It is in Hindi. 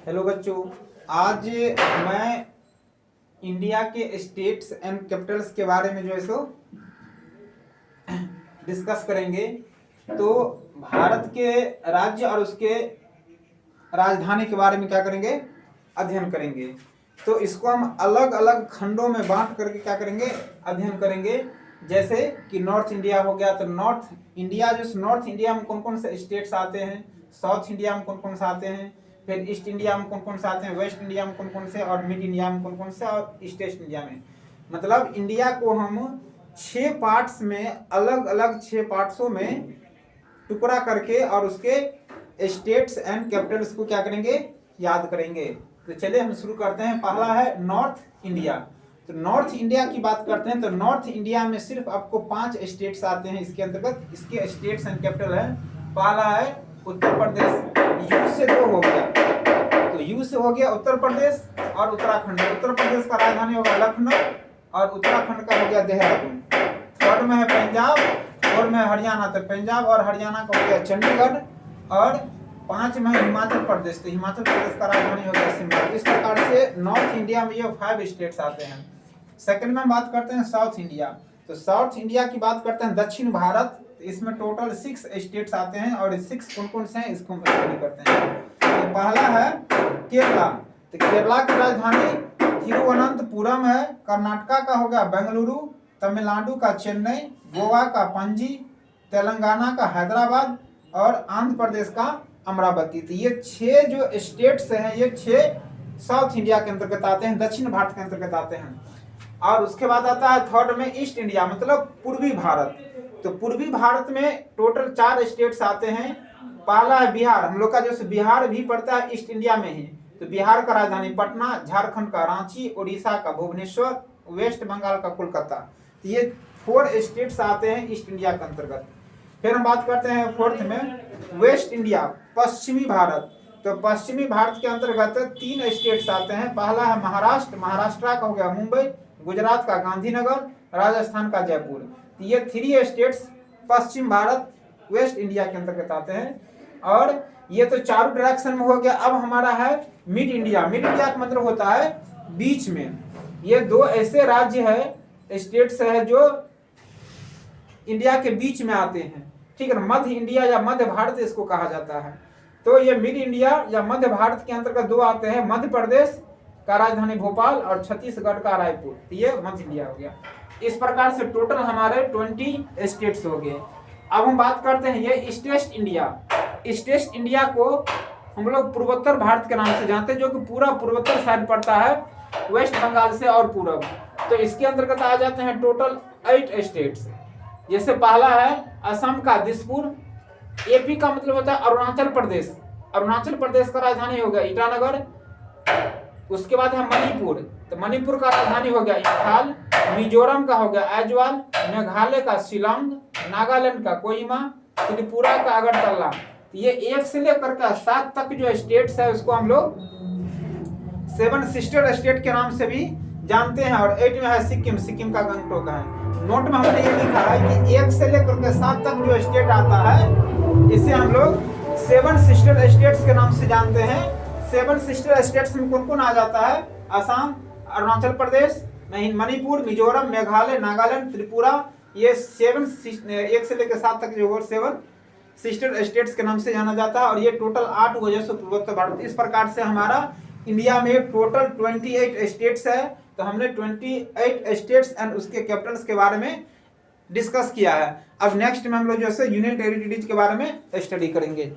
हेलो बच्चों, आज मैं इंडिया के स्टेट्स एंड कैपिटल्स के बारे में जो है सो डिस्कस करेंगे। तो भारत के राज्य और उसके राजधानी के बारे में क्या करेंगे, अध्ययन करेंगे। तो इसको हम अलग अलग खंडों में बांट करके क्या करेंगे, अध्ययन करेंगे। जैसे कि नॉर्थ इंडिया हो गया, तो नॉर्थ इंडिया में कौन कौन से स्टेट्स आते हैं, साउथ इंडिया में कौन कौन से आते हैं, फिर ईस्ट इंडिया में कौन कौन से आते हैं, वेस्ट इंडिया में कौन कौन से, और मिड इंडिया में कौन कौन से, और ईस्ट ईस्ट इंडिया में। मतलब इंडिया को हम 6 पार्ट्स में, अलग अलग 6 पार्ट्सों में टुकड़ा करके और उसके स्टेट्स एंड कैपिटल्स को क्या करेंगे, याद करेंगे। तो चलिए हम शुरू करते हैं। पहला है नॉर्थ इंडिया। तो नॉर्थ इंडिया की बात करते हैं तो नॉर्थ इंडिया में सिर्फ आपको 5 स्टेट्स आते हैं इसके अंतर्गत। इसके स्टेट्स एंड कैपिटल है, पहला है उत्तर प्रदेश, यू से 2 हो गया, तो यू से हो गया उत्तर प्रदेश और उत्तराखंड। उत्तर प्रदेश का राजधानी होगा लखनऊ और उत्तराखंड का हो गया देहरादून। थर्ड में है पंजाब, फोर्थ में हरियाणा, तो पंजाब और हरियाणा का हो गया चंडीगढ़, और 5 में हिमाचल प्रदेश, तो हिमाचल प्रदेश का राजधानी हो गया शिमला। इस प्रकार से नॉर्थ इंडिया में ये 5 स्टेट्स आते हैं। सेकंड में बात करते हैं साउथ इंडिया। तो साउथ इंडिया की बात करते हैं दक्षिण भारत, तो इसमें टोटल 6 स्टेट्स आते हैं और 6 कौन कौन से हैं इसको हम स्टडी करते हैं। तो पहला है केरला। तो केरला की राजधानी तिरुवनंतपुरम है, कर्नाटका का हो गया बेंगलुरु, तमिलनाडु का चेन्नई, गोवा का पणजी, तेलंगाना का हैदराबाद और आंध्र प्रदेश का अमरावती। तो ये 6 जो स्टेट्स हैं, ये 6 साउथ इंडिया के अंतर्गत आते हैं, दक्षिण भारत के अंतर्गत आते हैं। और उसके बाद आता है थर्ड में ईस्ट इंडिया, मतलब पूर्वी भारत। तो पूर्वी भारत में टोटल 4 स्टेट्स आते हैं। पहला है बिहार, हम लोग का जो बिहार भी पड़ता है ईस्ट इंडिया में ही। तो बिहार का राजधानी पटना, झारखंड का रांची, उड़ीसा का भुवनेश्वर, वेस्ट बंगाल का कोलकाता। तो ये 4 स्टेट्स आते हैं ईस्ट इंडिया के अंतर्गत। फिर हम बात करते हैं फोर्थ में वेस्ट इंडिया, पश्चिमी भारत। तो पश्चिमी भारत के अंतर्गत 3 स्टेट्स आते हैं। पहला है महाराष्ट्र, महाराष्ट्र का हो गया मुंबई, गुजरात का गांधीनगर, राजस्थान का जयपुर। तो ये 3 स्टेट्स पश्चिम भारत वेस्ट इंडिया के अंतर्गत आते हैं। और ये तो चारों डायरेक्शन में हो गया। अब हमारा है मिड इंडिया। मिड इंडिया का मतलब होता है बीच में। ये 2 ऐसे राज्य है, स्टेट्स है जो इंडिया के बीच में आते हैं, ठीक है। मध्य इंडिया या मध्य भारत इसको कहा जाता है। तो ये मिड इंडिया या मध्य भारत के अंतर्गत 2 आते हैं, मध्य प्रदेश का राजधानी भोपाल और छत्तीसगढ़ का रायपुर। तो ये मध्य इंडिया हो गया। इस प्रकार से टोटल हमारे 20 स्टेट्स हो गए। अब हम बात करते हैं ये ईस्ट इंडिया। ईस्ट इंडिया को हम लोग पूर्वोत्तर भारत के नाम से जानते हैं, जो कि पूरा पूर्वोत्तर साइड पड़ता है वेस्ट बंगाल से और पूरब। तो इसके अंतर्गत आ जाते हैं टोटल 8 स्टेट्स। जैसे पहला है असम का दिसपुर, एपी का मतलब होता है अरुणाचल प्रदेश, अरुणाचल प्रदेश का राजधानी हो गया ईटानगर। उसके बाद है मणिपुर, तो मणिपुर का राजधानी हो गया इम्फाल, मिजोरम का हो गया आइजवाल, मेघालय का शिलांग, नागालैंड का कोहिमा, त्रिपुरा का अगरतला। ये 1 से लेकर के 7 तक जो स्टेट्स है उसको हम लोग 7 सिस्टर स्टेट के नाम से भी जानते हैं। और 8 में है सिक्किम, सिक्किम का गंगटोक है। नोट में हमने ये लिखा है कि 1 से लेकर के 7 तक जो स्टेट आता है इसे हम लोग 7 सिस्टर स्टेट्स के नाम से जानते हैं। 7 सिस्टर स्टेट्स में कौन कौन आ जाता है, असम, अरुणाचल प्रदेश, मणिपुर, मिजोरम, मेघालय, नागालैंड, त्रिपुरा। ये 1 से लेकर 7 तक जो 7 सिस्टर स्टेट्स के नाम से जाना जाता है। और ये टोटल 8 वजह से पूर्वोत्तर भारत। इस प्रकार से हमारा इंडिया में टोटल 28 स्टेट्स है। तो हमने 28 स्टेट्स एंड उसके कैपिटल्स के बारे में डिस्कस किया है। अब नेक्स्ट में हम लोग जो है यूनियन टेरिटरीज के बारे में स्टडी करेंगे।